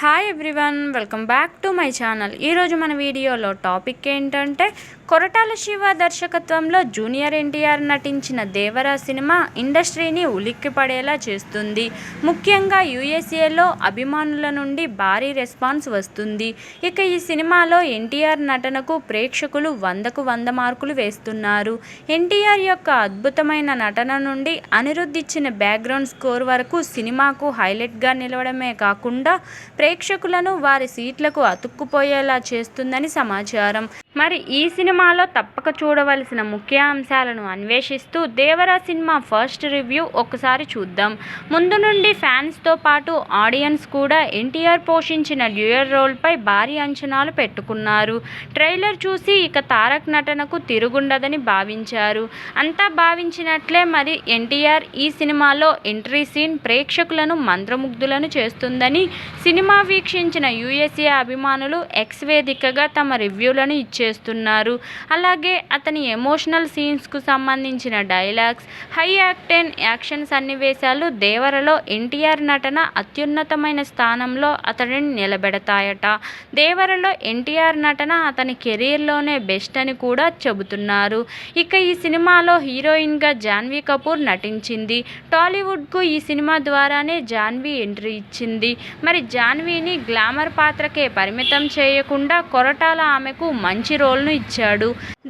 Hi everyone, welcome back to my channel. ఈరోజు మన వీడియోలో టాపిక్ ఏంటంటే కొరటాల శివ దర్శకత్వంలో జూనియర్ ఎన్టీఆర్ నటించిన దేవరా సినిమా ఇండస్ట్రీని ఉలిక్కిపడేలా చేస్తుంది. ముఖ్యంగా యూఎస్ఏలో అభిమానుల నుండి భారీ రెస్పాన్స్ వస్తుంది. ఇక ఈ సినిమాలో ఎన్టీఆర్ నటనకు ప్రేక్షకులు 100కు 100 మార్కులు వేస్తున్నారు. ఎన్టీఆర్ యొక్క అద్భుతమైన నటన నుండి అనిరుద్ధ్ ఇచ్చిన బ్యాక్గ్రౌండ్ స్కోర్ వరకు సినిమాకు హైలైట్గా నిలవడమే కాకుండా ప్రేక్షకులను వారి సీట్లకు అతుక్కుపోయేలా చేస్తుందని సమాచారం. మరి ఈ సినిమాలో తప్పక చూడవలసిన ముఖ్య అంశాలను అన్వేషిస్తూ దేవరా సినిమా ఫస్ట్ రివ్యూ ఒకసారి చూద్దాం. ముందు నుండి ఫ్యాన్స్తో పాటు ఆడియన్స్ కూడా ఎన్టీఆర్ పోషించిన డ్యూయల్ రోల్పై భారీ అంచనాలు పెట్టుకున్నారు. ట్రైలర్ చూసి ఇక తారక్ నటనకు తిరుగుండదని భావించారు. అంతా భావించినట్లే మరి ఎన్టీఆర్ ఈ సినిమాలో ఎంట్రీ సీన్ ప్రేక్షకులను మంత్రముగ్ధులను చేస్తుందని సినిమా వీక్షించిన యూఎస్ఏ అభిమానులు ఎక్స్ వేదికగా తమ రివ్యూలను ఇచ్చేస్తున్నారు. అలాగే అతని ఎమోషనల్ సీన్స్కు సంబంధించిన డైలాగ్స్, హై యాక్టెన్ యాక్షన్ సన్నివేశాలు దేవరలో ఎన్టీఆర్ నటన అత్యున్నతమైన స్థానంలో అతడిని నిలబెడతాయట. దేవరలో ఎన్టీఆర్ నటన అతని కెరీర్లోనే బెస్ట్ అని కూడా చెబుతున్నారు. ఇక ఈ సినిమాలో హీరోయిన్గా జాన్వీ కపూర్ నటించింది. టాలీవుడ్కు ఈ సినిమా ద్వారానే జాన్వీ ఎంట్రీ ఇచ్చింది. మరి జాన్వీని గ్లామర్ పాత్రకే పరిమితం చేయకుండా కొరటాల ఆమెకు మంచి రోల్ను ఇచ్చాడు.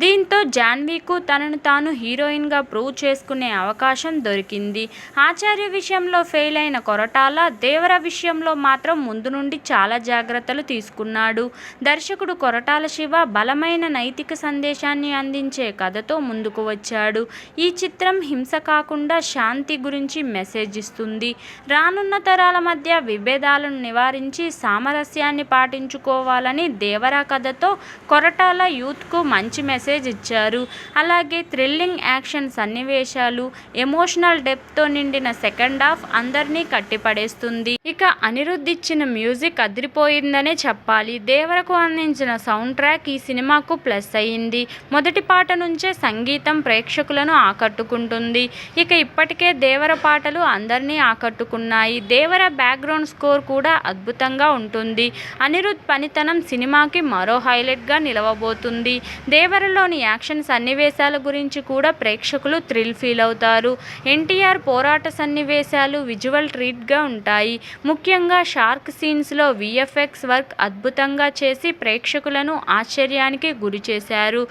దీంతో జాన్వీకు తనను తాను హీరోయిన్గా ప్రూవ్ చేసుకునే అవకాశం దొరికింది. ఆచార్య విషయంలో ఫెయిల్ అయిన కొరటాల దేవర విషయంలో మాత్రం ముందు నుండి చాలా జాగ్రత్తలు తీసుకున్నాడు. దర్శకుడు కొరటాల శివ బలమైన నైతిక సందేశాన్ని అందించే కథతో ముందుకు వచ్చాడు. ఈ చిత్రం హింస కాకుండా శాంతి గురించి మెసేజ్ ఇస్తుంది. రానున్న తరాల మధ్య విభేదాలను నివారించి సామరస్యాన్ని పాటించుకోవాలని దేవరా కథతో కొరటాల యూత్కు మంచి మెసేజ్ ఇచ్చారు. అలాగే థ్రిల్లింగ్ యాక్షన్ సన్నివేశాలు, ఎమోషనల్ డెప్త్తో నిండిన సెకండ్ హాఫ్ అందరినీ కట్టిపడేస్తుంది. ఇక అనిరుద్ధ్ ఇచ్చిన మ్యూజిక్ అదిరిపోయిందనే చెప్పాలి. దేవరకు అందించిన సౌండ్ ట్రాక్ ఈ సినిమాకు ప్లస్ అయ్యింది. మొదటి పాట నుంచే సంగీతం ప్రేక్షకులను ఆకట్టుకుంటుంది. ఇక ఇప్పటికే దేవర పాటలు అందరినీ ఆకట్టుకున్నాయి. దేవర బ్యాక్గ్రౌండ్ స్కోర్ కూడా అద్భుతంగా ఉంటుంది. అనిరుద్ధ్ పనితనం సినిమాకి మరో హైలైట్గా నిలవబోతుంది. దేవరలోని యాక్షన్ సన్నివేశాల గురించి కూడా ప్రేక్షకులు థ్రిల్ ఫీల్ అవుతారు. ఎన్టీఆర్ పోరాట సన్నివేశాలు విజువల్ ట్రీట్గా ఉంటాయి. ముఖ్యంగా షార్క్ సీన్స్లో విఎఫ్ఎక్స్ వర్క్ అద్భుతంగా చేసి ప్రేక్షకులను ఆశ్చర్యానికి గురి చేశారు.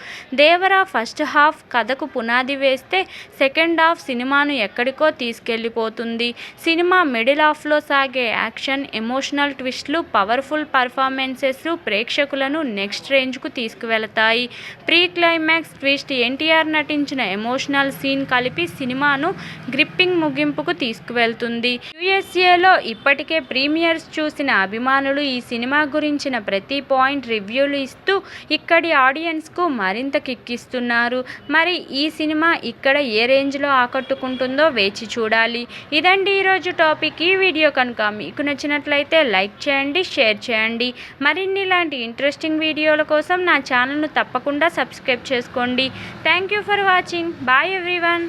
దేవరా ఫస్ట్ హాఫ్ కథకు పునాది వేస్తే సెకండ్ హాఫ్ సినిమాను ఎక్కడికో తీసుకెళ్లిపోతుంది. సినిమా మిడిల్ హాఫ్లో సాగే యాక్షన్, ఎమోషనల్ ట్విస్ట్లు, పవర్ఫుల్ పర్ఫార్మెన్సెస్ ప్రేక్షకులను నెక్స్ట్ రేంజ్కు తీసుకువెళతాయి. ప్రీ క్లైమాక్స్ ట్విస్ట్, ఎన్టీఆర్ నటించిన ఎమోషనల్ సీన్ కలిపి సినిమాను గ్రిప్పింగ్ ముగింపుకు తీసుకువెళ్తుంది. యూఎస్ఏలో ఇప్పటికే ప్రీమియర్స్ చూసిన అభిమానులు ఈ సినిమా గురించిన ప్రతి పాయింట్ రివ్యూలు ఇస్తూ ఇక్కడి ఆడియన్స్కు మరింత కిక్కిస్తున్నారు. మరి ఈ సినిమా ఇక్కడ ఏ రేంజ్లో ఆకట్టుకుంటుందో వేచి చూడాలి. ఇదండి ఈరోజు టాపిక్. ఈ వీడియో కనుక మీకు నచ్చినట్లయితే లైక్ చేయండి, షేర్ చేయండి. మరిన్ని ఇలాంటి ఇంట్రెస్టింగ్ వీడియోల కోసం నా ఛానల్ను తప్పకుండా సబ్స్క్రైబ్ చేసుకోండి. Thank you for watching. Bye everyone.